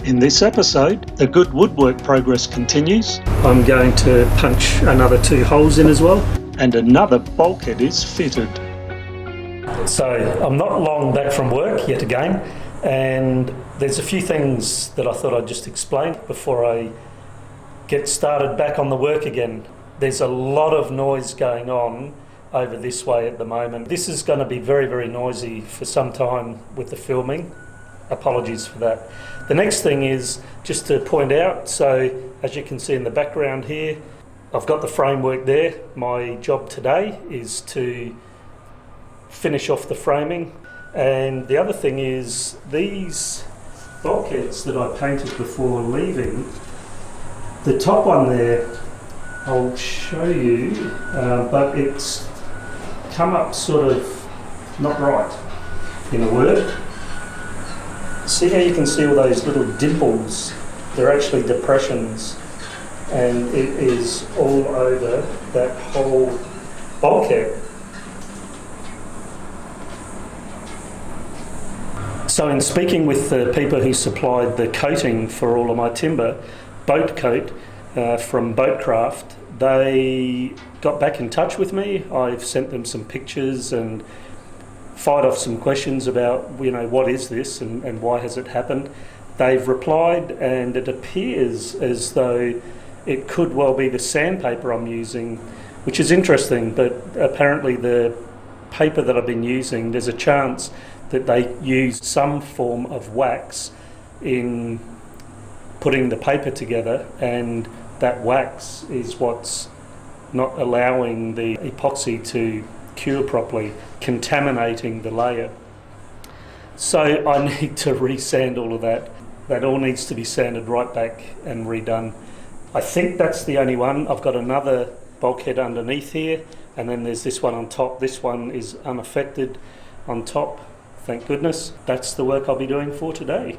In this episode, the good woodwork progress continues. I'm going to punch another 2 holes in as well. And another bulkhead is fitted. So I'm not long back from work yet again, and there's a few things that I thought I'd just explain before I get started back on the work again. There's a lot of noise going on over this way at the moment. This is going to be very, very noisy for some time with the filming. Apologies for that. The next thing is just to point out, so as you can see in the background here, I've got the framework there. My job today is to finish off the framing. And the other thing is these bulkheads that I painted before leaving, the top one there, I'll show you, but it's come up sort of not right, in a word. See how you can see all those little dimples? They're actually depressions, and it is all over that whole bulkhead. So in speaking with the people who supplied the coating for all of my timber, Boat Coat from Boatcraft, they got back in touch with me. I've sent them some pictures and fired off some questions about, what is this and why has it happened. They've replied, and it appears as though it could well be the sandpaper I'm using, which is interesting, but apparently the paper that I've been using, there's a chance that they used some form of wax in putting the paper together, and that wax is what's not allowing the epoxy to cure properly, contaminating the layer. So I need to resand all of that. That all needs to be sanded right back and redone. I think that's the only one. I've got another bulkhead underneath here, and then there's this one on top. This one is unaffected on top, thank goodness. That's the work I'll be doing for today.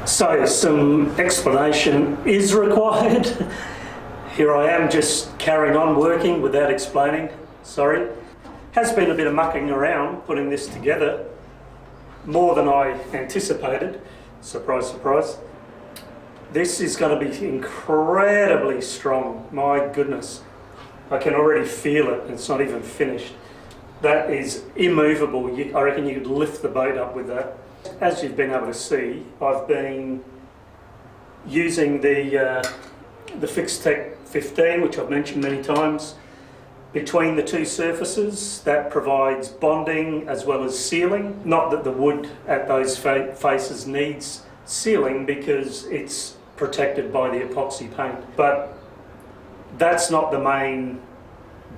So some explanation is required. Here I am just carrying on working without explaining, sorry. Has been a bit of mucking around putting this together, more than I anticipated, surprise, surprise. This is going to be incredibly strong, my goodness. I can already feel it, it's not even finished. That is immovable. I reckon you could lift the boat up with that. As you've been able to see, I've been using the Fixtech 15, which I've mentioned many times, between the 2 surfaces. That provides bonding as well as sealing. Not that the wood at those faces needs sealing because it's protected by the epoxy paint, but that's not the main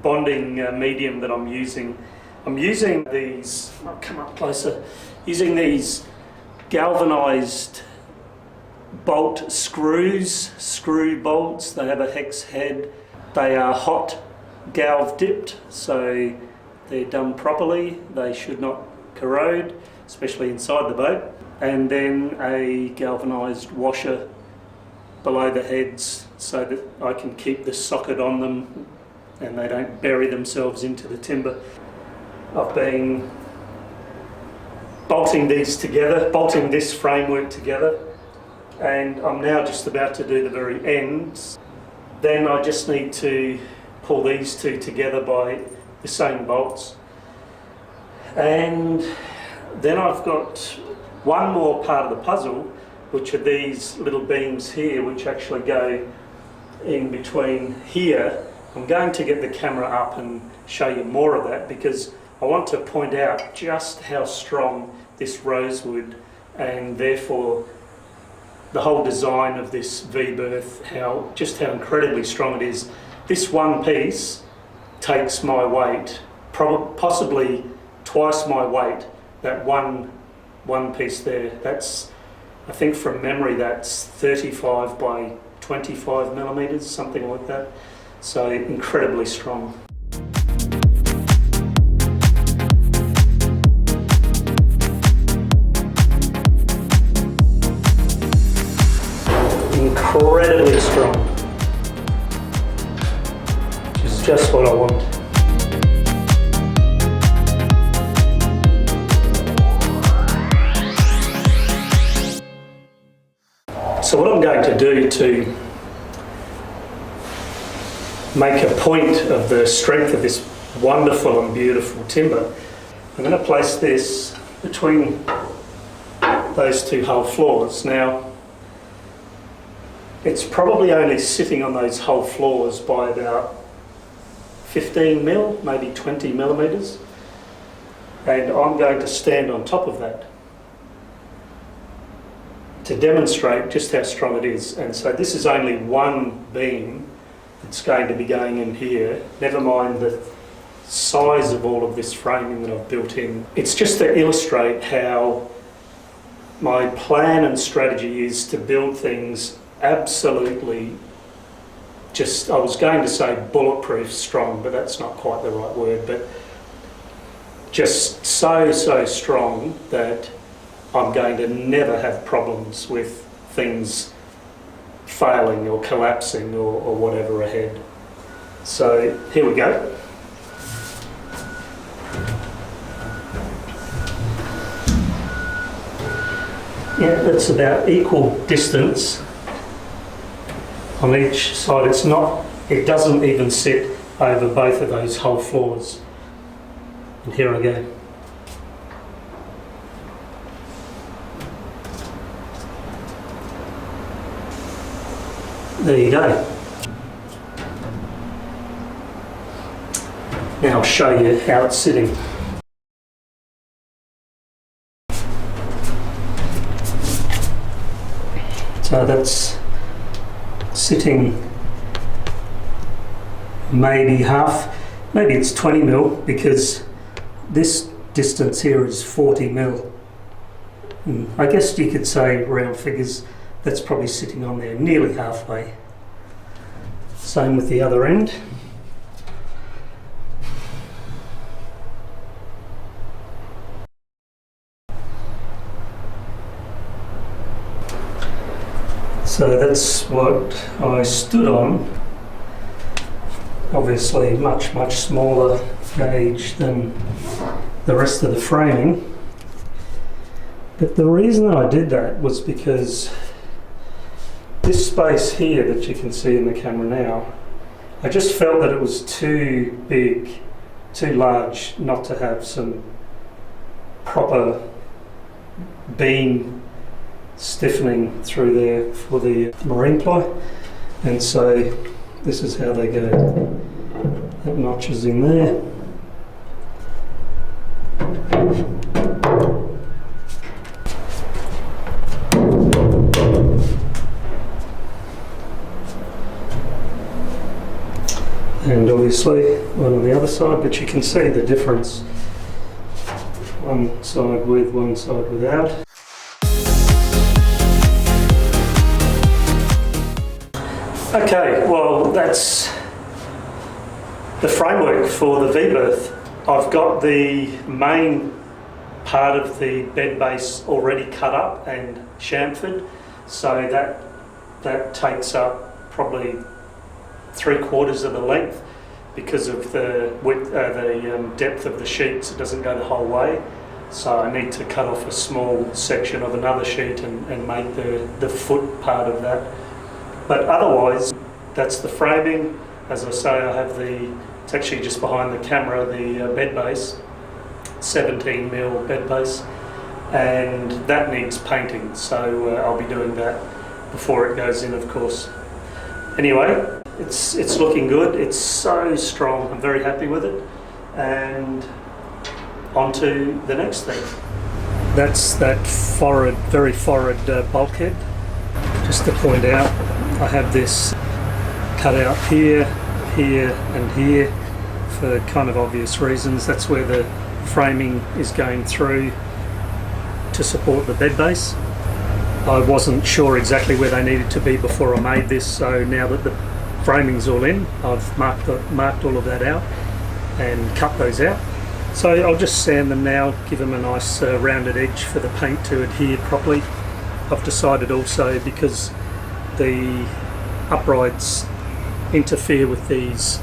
bonding medium that I'm using. I'm using these, I'll come up closer, using these galvanized bolt screws, screw bolts. They have a hex head. They are hot galv dipped, so they're done properly. They should not corrode, especially inside the boat. And then a galvanized washer below the heads so that I can keep the socket on them and they don't bury themselves into the timber. I've been bolting these together, bolting this framework together, and I'm now just about to do the very ends. Then I just need to pull these two together by the same bolts. And then I've got one more part of the puzzle, which are these little beams here, which actually go in between here. I'm going to get the camera up and show you more of that, because I want to point out just how strong this rosewood, and therefore the whole design of this V-berth, just how incredibly strong it is. This one piece takes my weight, possibly twice my weight. That one piece there, that's, I think from memory, that's 35 by 25 millimeters, something like that. So incredibly strong. Incredibly strong, which is just what I want. So what I'm going to do to make a point of the strength of this wonderful and beautiful timber, I'm going to place this between those two hull floors. Now, it's probably only sitting on those hull floors by about 15 mil, maybe 20 millimeters, and I'm going to stand on top of that to demonstrate just how strong it is. And so this is only one beam that's going to be going in here, never mind the size of all of this framing that I've built in. It's just to illustrate how my plan and strategy is to build things absolutely just, I was going to say bulletproof strong, but that's not quite the right word, but just so strong that I'm going to never have problems with things failing or collapsing or whatever ahead. So here we go. Yeah, that's about equal distance on each side. It doesn't even sit over both of those whole floors. And here I go. There you go. Now I'll show you how it's sitting. So that's sitting maybe it's 20 mil, because this distance here is 40 mil. And I guess you could say, round figures, that's probably sitting on there nearly halfway. Same with the other end. So that's what I stood on. Obviously much smaller gauge than the rest of the framing. But the reason I did that was because this space here that you can see in the camera now, I just felt that it was too big, too large not to have some proper beam stiffening through there for the marine ply. And so this is how they go. That notch is in there. And obviously one on the other side, but you can see the difference. One side with, one side without. Okay, well that's the framework for the V-berth. I've got the main part of the bed base already cut up and chamfered, so that takes up probably 3/4 of the length. because of the width, the depth of the sheets. It doesn't go the whole way, so I need to cut off a small section of another sheet and make the foot part of that. But otherwise, that's the framing. As I say, I have it's actually just behind the camera, the bed base, 17mm bed base, and that needs painting, so I'll be doing that before it goes in, of course. Anyway, it's looking good. It's so strong. I'm very happy with it. And on to the next thing. That's that very forward bulkhead. Just to point out, I have this cut out here, here and here for kind of obvious reasons. That's where the framing is going through to support the bed base. I wasn't sure exactly where they needed to be before I made this, so now that the framing's all in, I've marked all of that out and cut those out. So I'll just sand them now, give them a nice rounded edge for the paint to adhere properly. I've decided also, because the uprights interfere with these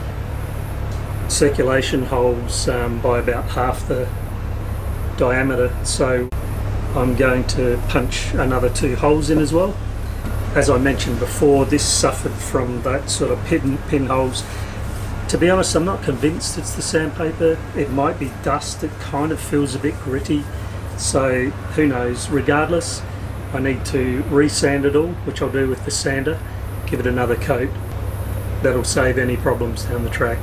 circulation holes by about half the diameter, so I'm going to punch another 2 holes in as well. As I mentioned before, this suffered from that sort of pinholes. To be honest, I'm not convinced it's the sandpaper. It might be dust. It kind of feels a bit gritty, so who knows. Regardless, I need to re-sand it all, which I'll do with the sander, give it another coat. That'll save any problems down the track.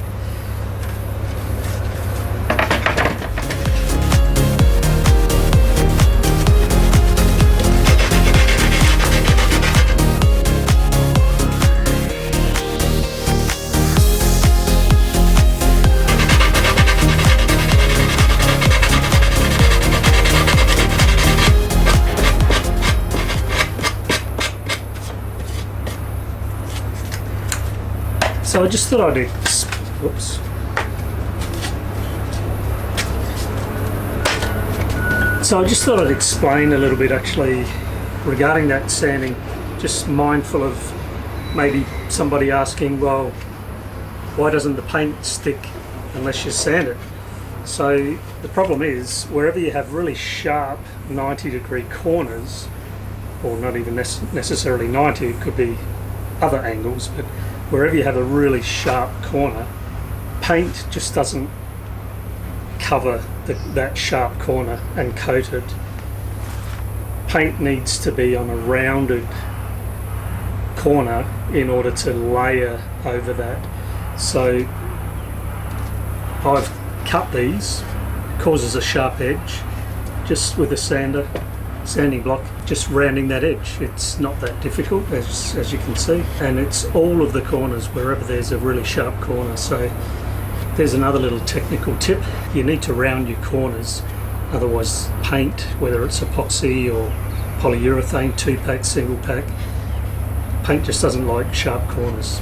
So I just thought I'd explain a little bit actually regarding that sanding. Just mindful of maybe somebody asking, well, why doesn't the paint stick unless you sand it? So the problem is, wherever you have really sharp 90-degree corners, or not even necessarily 90, it could be other angles, but wherever you have a really sharp corner, paint just doesn't cover that sharp corner and coat it. Paint needs to be on a rounded corner in order to layer over that. So I've cut these, causes a sharp edge, just with a sanding block, just rounding that edge. It's not that difficult, as you can see, and it's all of the corners wherever there's a really sharp corner. So there's another little technical tip. You need to round your corners, otherwise paint, whether it's epoxy or polyurethane, 2-pack, single pack, paint just doesn't like sharp corners.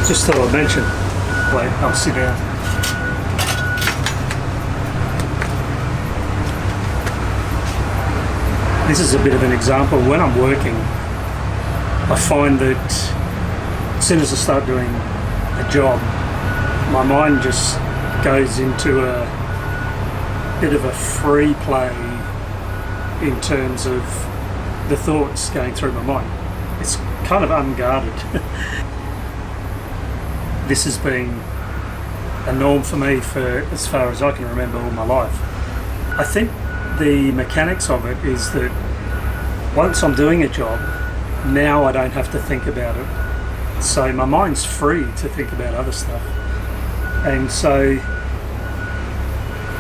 Just thought I'd mention. Wait, I'll sit down. This is a bit of an example. When I'm working, I find that as soon as I start doing a job, my mind just goes into a bit of a free play in terms of the thoughts going through my mind. It's kind of unguarded. This has been a norm for me for as far as I can remember all my life. I think the mechanics of it is that once I'm doing a job, now I don't have to think about it. So my mind's free to think about other stuff. And so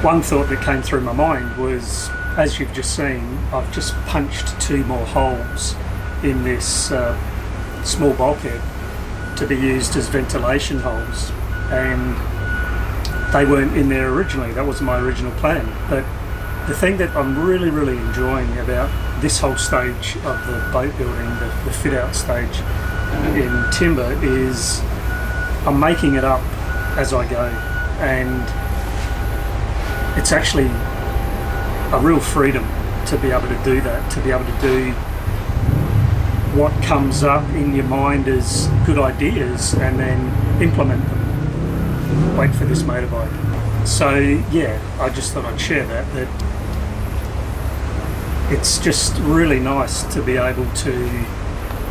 one thought that came through my mind was, as you've just seen, I've just punched 2 more holes in this small bulkhead to be used as ventilation holes, and they weren't in there originally. That wasn't my original plan. But the thing that I'm really enjoying about this whole stage of the boat building, the fit out stage in timber, is I'm making it up as I go, and it's actually a real freedom to be able to do that, to be able to do what comes up in your mind as good ideas and then implement them. Wait for this motorbike. So yeah, I just thought I'd share that it's just really nice to be able to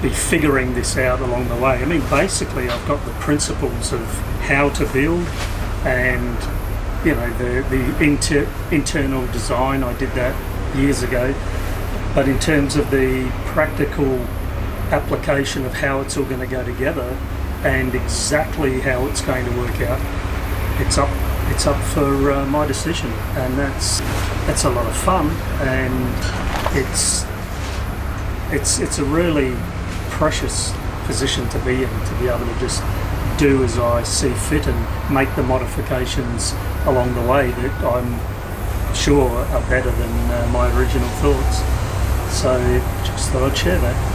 be figuring this out along the way. I mean, basically I've got the principles of how to build, and you know, the internal design, I did that years ago, but in terms of the practical application of how it's all going to go together and exactly how it's going to work out, it's up for my decision, and that's a lot of fun, and it's a really precious position to be in, to be able to just do as I see fit and make the modifications along the way that I'm sure are better than my original thoughts. So just thought I'd share that.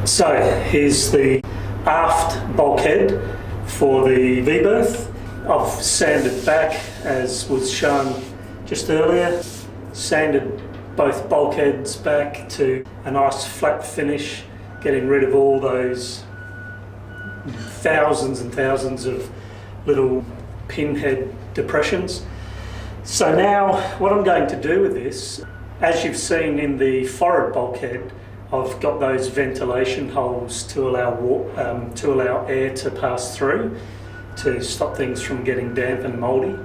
So here's the aft bulkhead for the V-berth. I've sanded back, as was shown just earlier, sanded both bulkheads back to a nice flat finish, getting rid of all those thousands and thousands of little pinhead depressions. So now what I'm going to do with this, as you've seen in the forward bulkhead, I've got those ventilation holes to allow air to pass through, to stop things from getting damp and mouldy.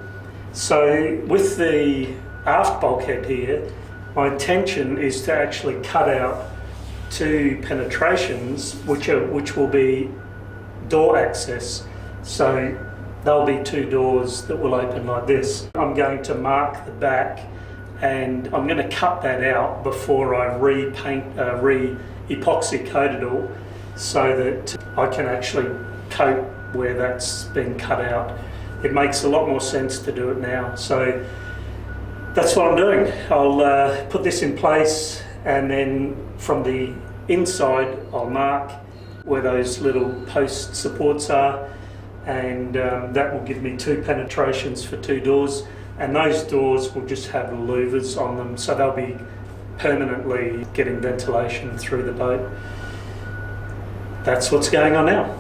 So with the aft bulkhead here, my intention is to actually cut out 2 penetrations which will be door access. So there'll be 2 doors that will open like this. I'm going to mark the back, and I'm going to cut that out before I re-epoxy coat it all, so that I can actually coat where that's been cut out. It makes a lot more sense to do it now. So that's what I'm doing. I'll put this in place, and then from the inside I'll mark where those little post supports are, and that will give me 2 penetrations for 2 doors. And those doors will just have louvers on them, so they'll be permanently getting ventilation through the boat. That's what's going on now.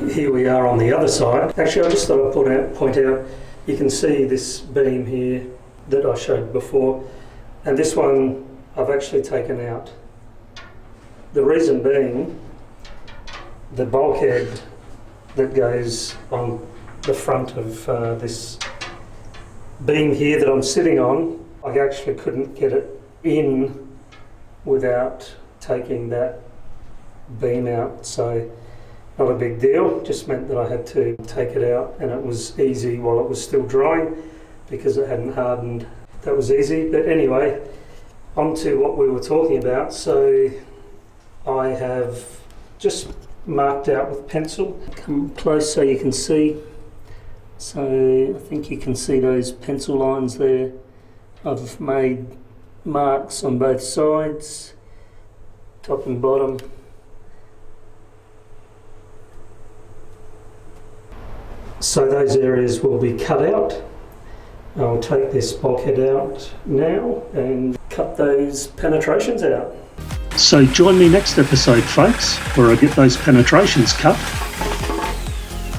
Here we are on the other side. Actually, I just thought I'd point out, you can see this beam here that I showed before, and this one I've actually taken out. The reason being, the bulkhead that goes on the front of this beam here that I'm sitting on, I actually couldn't get it in without taking that beam out. So not a big deal, just meant that I had to take it out, and it was easy while it was still drying because it hadn't hardened. That was easy. But anyway, on to what we were talking about. So I have just marked out with pencil. Come close so you can see. So I think you can see those pencil lines there. I've made marks on both sides, top and bottom. So those areas will be cut out. I'll take this bulkhead out now and cut those penetrations out. So join me next episode, folks, where I get those penetrations cut.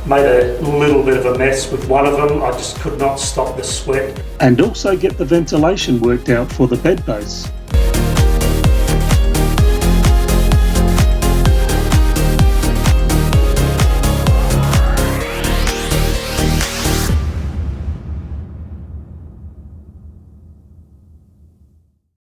Made a little bit of a mess with one of them. I just could not stop the sweat. And also get the ventilation worked out for the bed base.